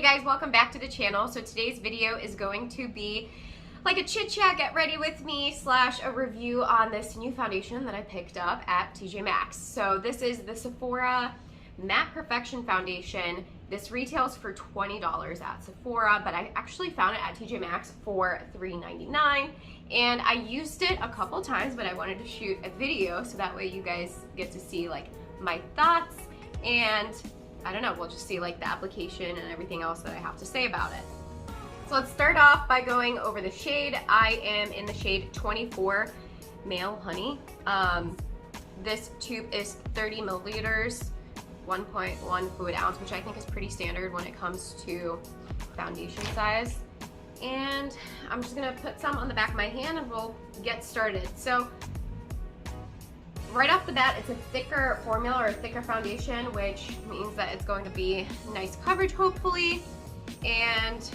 Hey guys, welcome back to the channel. So today's video is going to be like a chit chat, get ready with me / a review on this new foundation that I picked up at TJ Maxx. So this is the Sephora Matte Perfection Foundation. This retails for $20 at Sephora, but I actually found it at TJ Maxx for $3.99. And I used it a couple times, but I wanted to shoot a video so that way you guys get to see like my thoughts, and I don't know, we'll just see like the application and everything else that I have to say about it. So let's start off by going over the shade. I am in the shade 24 Male Honey. This tube is 30 milliliters, 1.1 fluid ounce, which I think is pretty standard when it comes to foundation size. And I'm just gonna put some on the back of my hand and we'll get started. So right off the bat, it's a thicker formula or a thicker foundation, which means that it's going to be nice coverage, hopefully, and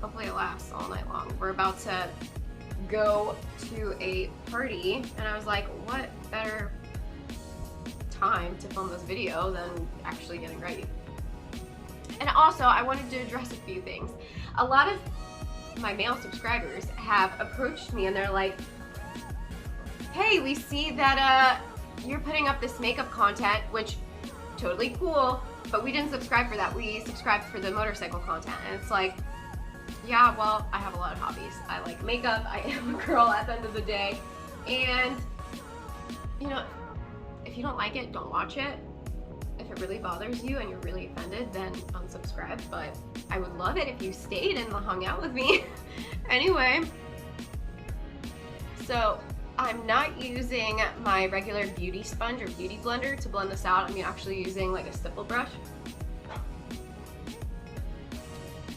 hopefully it lasts all night long. We're about to go to a party, and I was like, what better time to film this video than actually getting ready? And also, I wanted to address a few things. A lot of my male subscribers have approached me and they're like, hey, we see that you're putting up this makeup content, which totally cool, but we didn't subscribe for that. We subscribed for the motorcycle content. And it's like, yeah, well, I have a lot of hobbies. I like makeup, I am a girl at the end of the day, and you know, if you don't like it, don't watch it. If it really bothers you and you're really offended, then unsubscribe, but I would love it if you stayed and hung out with me. Anyway, so I'm not using my regular beauty sponge or beauty blender to blend this out. I'm actually using like a stipple brush.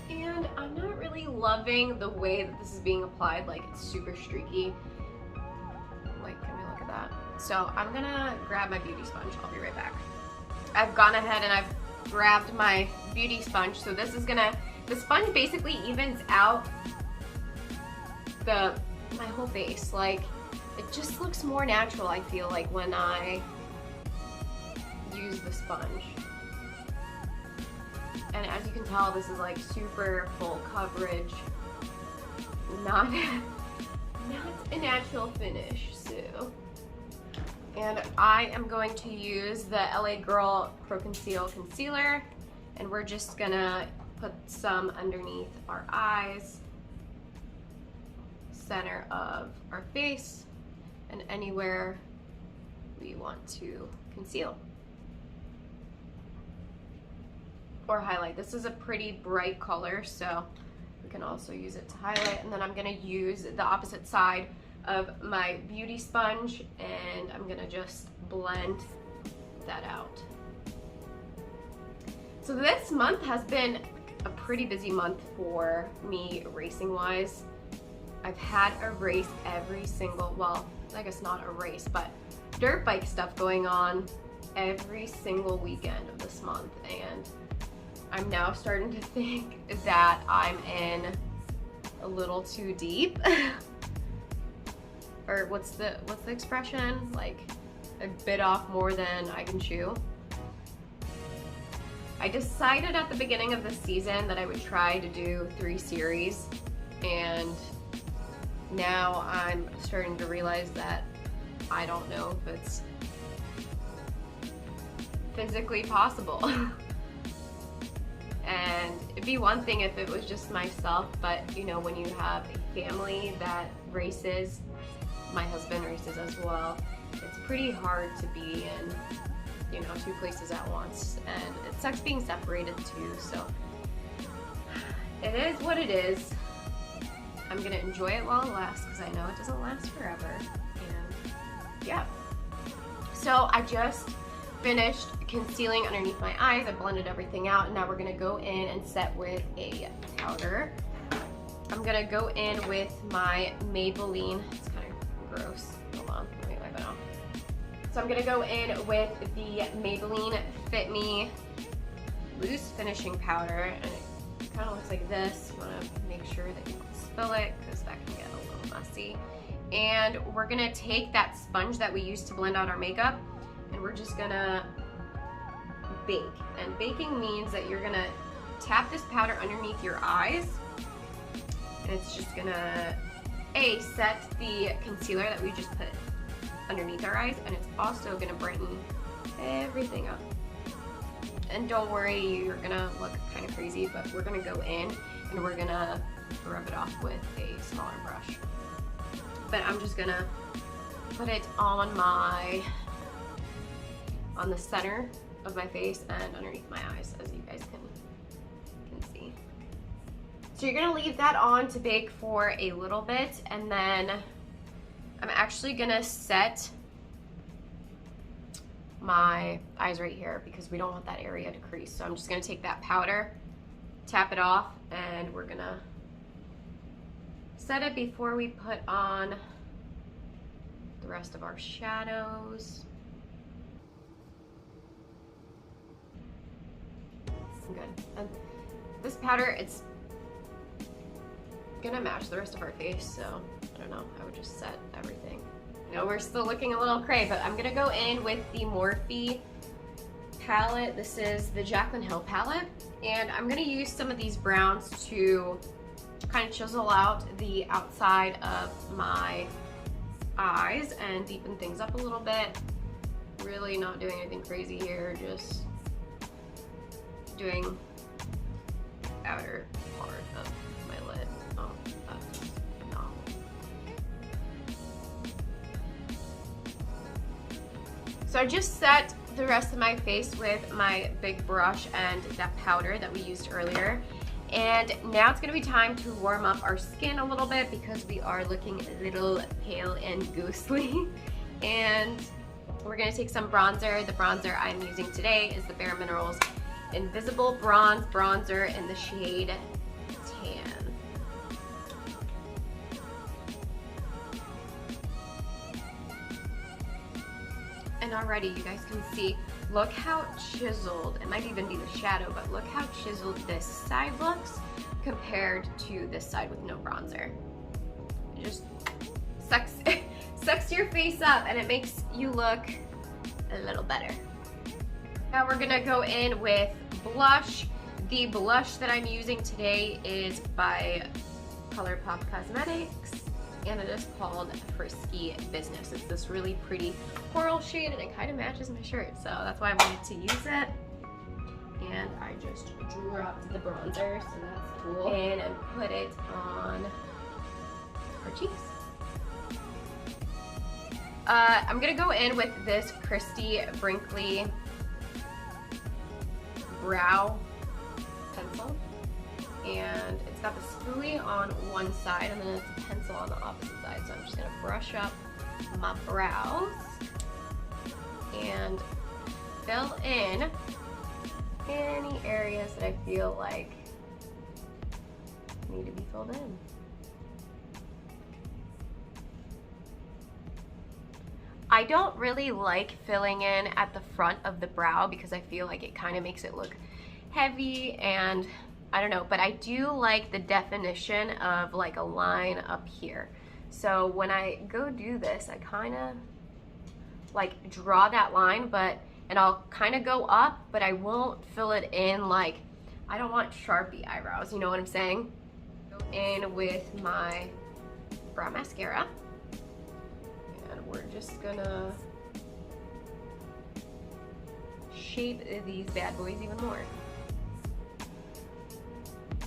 And I'm not really loving the way that this is being applied. Like, it's super streaky. Like, can we look at that? So I'm gonna grab my beauty sponge. I'll be right back. I've gone ahead and I've grabbed my beauty sponge. So this is gonna, the sponge basically evens out my whole face. Like, it just looks more natural, I feel like, when I use the sponge. And as you can tell, this is like super full coverage, not a natural finish. So, and I am going to use the LA Girl Pro Conceal Concealer, and we're just gonna put some underneath our eyes, center of our face, and anywhere we want to conceal or highlight. This is a pretty bright color, so we can also use it to highlight. And then I'm gonna use the opposite side of my beauty sponge, and I'm gonna just blend that out. So this month has been a pretty busy month for me racing wise. I've had a race every single, well, I guess not a race, but dirt bike stuff going on every single weekend of this month, and I'm now starting to think that I'm in a little too deep. Or what's the expression? Like, I bit off more than I can chew. I decided at the beginning of the season that I would try to do 3 series, and now I'm starting to realize that I don't know if it's physically possible. And it'd be one thing if it was just myself, but you know, when you have a family that races, my husband races as well, it's pretty hard to be in, you know, 2 places at once, and it sucks being separated too. So it is what it is. I'm gonna enjoy it while it lasts, because I know it doesn't last forever. And yeah, so I just finished concealing underneath my eyes. I blended everything out, and now we're gonna go in and set with a powder. I'm gonna go in with my Maybelline, it's kind of gross, hold on, let me wipe it off. So I'm gonna go in with the Maybelline Fit Me Loose Finishing Powder, and it kind of looks like this. You wanna make sure that you don't spill it, because that can get a little messy. And we're gonna take that sponge that we used to blend out our makeup, and we're just gonna bake. And baking means that you're gonna tap this powder underneath your eyes, and it's just gonna set the concealer that we just put underneath our eyes, and it's also gonna brighten everything up. And don't worry, you're gonna look kind of crazy, but we're gonna go in and we're gonna rub it off with a smaller brush. But I'm just gonna put it on the center of my face and underneath my eyes, as you guys can see. So you're gonna leave that on to bake for a little bit, and then I'm actually gonna set my eyes right here because we don't want that area to crease. So I'm just gonna take that powder, tap it off, and we're gonna set it before we put on the rest of our shadows. Good. And this powder, it's gonna match the rest of our face, so I don't know, I would just set everything. You know, we're still looking a little cray, but I'm gonna go in with the Morphe palette. This is the Jaclyn Hill palette, and I'm gonna use some of these browns to kind of chisel out the outside of my eyes and deepen things up a little bit. Really not doing anything crazy here, just doing the outer part of my lid. Oh, that's phenomenal. So I just set the rest of my face with my big brush and that powder that we used earlier. And now it's gonna be time to warm up our skin a little bit because we are looking a little pale and ghostly. And we're gonna take some bronzer. The bronzer I'm using today is the Bare Minerals Invisible Bronze Bronzer in the shade Tan. And already you guys can see, look how chiseled, it might even be the shadow, but look how chiseled this side looks compared to this side with no bronzer. It just sucks your face up and it makes you look a little better. Now we're gonna go in with blush. The blush that I'm using today is by ColourPop Cosmetics, and it is called Frisky Business. It's this really pretty coral shade, and it kind of matches my shirt, so that's why I wanted to use it. And I just dropped the bronzer, so that's cool, and put it on our cheeks. I'm gonna go in with this Christy Brinkley brow pencil, and it's got the spoolie on one side and then it's a pencil on the opposite side. So I'm just gonna brush up my brows and fill in any areas that I feel like need to be filled in. I don't really like filling in at the front of the brow because I feel like it kind of makes it look heavy, and I don't know, but I do like the definition of like a line up here. So when I go do this, I kind of like draw that line, and I'll kind of go up, but I won't fill it in. Like, I don't want Sharpie eyebrows, you know what I'm saying? Go in with my brow mascara. We're just gonna shape these bad boys even more.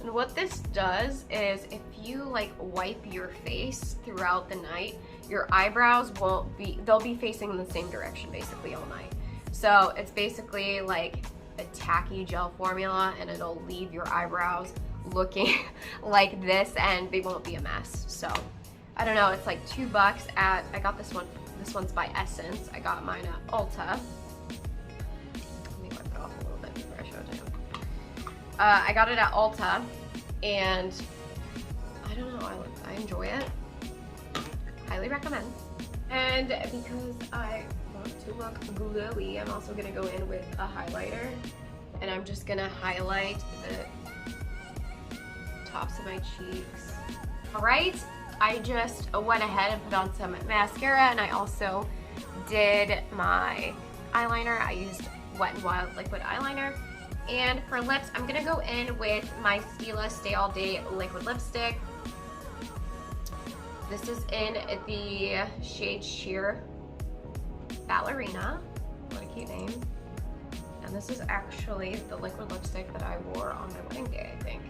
And what this does is, if you like wipe your face throughout the night, your eyebrows they'll be facing the same direction basically all night. So it's basically like a tacky gel formula, and it'll leave your eyebrows looking like this, and they won't be a mess. So I don't know, it's like $2 at, I got this one's by Essence. I got mine at Ulta. Let me wipe it off a little bit before I show it to you. I got it at Ulta, and I don't know, I enjoy it. Highly recommend. And because I want to look glowy, I'm also gonna go in with a highlighter, and I'm just gonna highlight the tops of my cheeks. All right. I just went ahead and put on some mascara, and I also did my eyeliner. I used Wet n Wild liquid eyeliner, And for lips, I'm gonna go in with my Stila Stay All Day liquid lipstick. This is in the shade Sheer Ballerina. What a cute name. And this is actually the liquid lipstick that I wore on my wedding day, I think.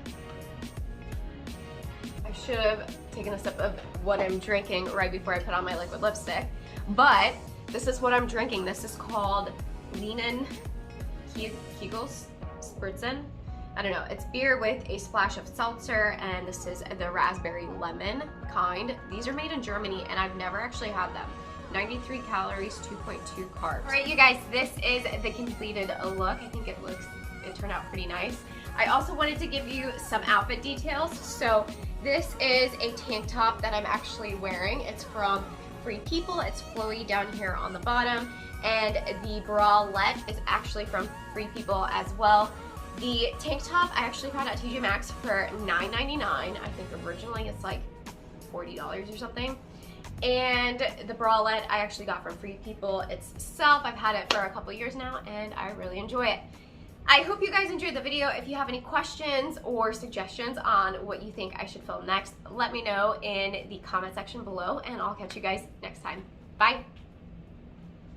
I should have taken a sip of what I'm drinking right before I put on my liquid lipstick. But this is what I'm drinking. This is called Leanin' Kegels Spritzen. I don't know, it's beer with a splash of seltzer, and this is the raspberry lemon kind. These are made in Germany, and I've never actually had them. 93 calories, 2.2 carbs. All right, you guys, this is the completed look. I think it turned out pretty nice. I also wanted to give you some outfit details. So this is a tank top that I'm actually wearing. It's from Free People. It's flowy down here on the bottom, and the bralette is actually from Free People as well. The tank top I actually got at TJ Maxx for $9.99. I think originally it's like $40 or something. And the bralette I actually got from Free People itself. I've had it for a couple years now, and I really enjoy it. I hope you guys enjoyed the video. If you have any questions or suggestions on what you think I should film next, let me know in the comment section below, and I'll catch you guys next time. Bye.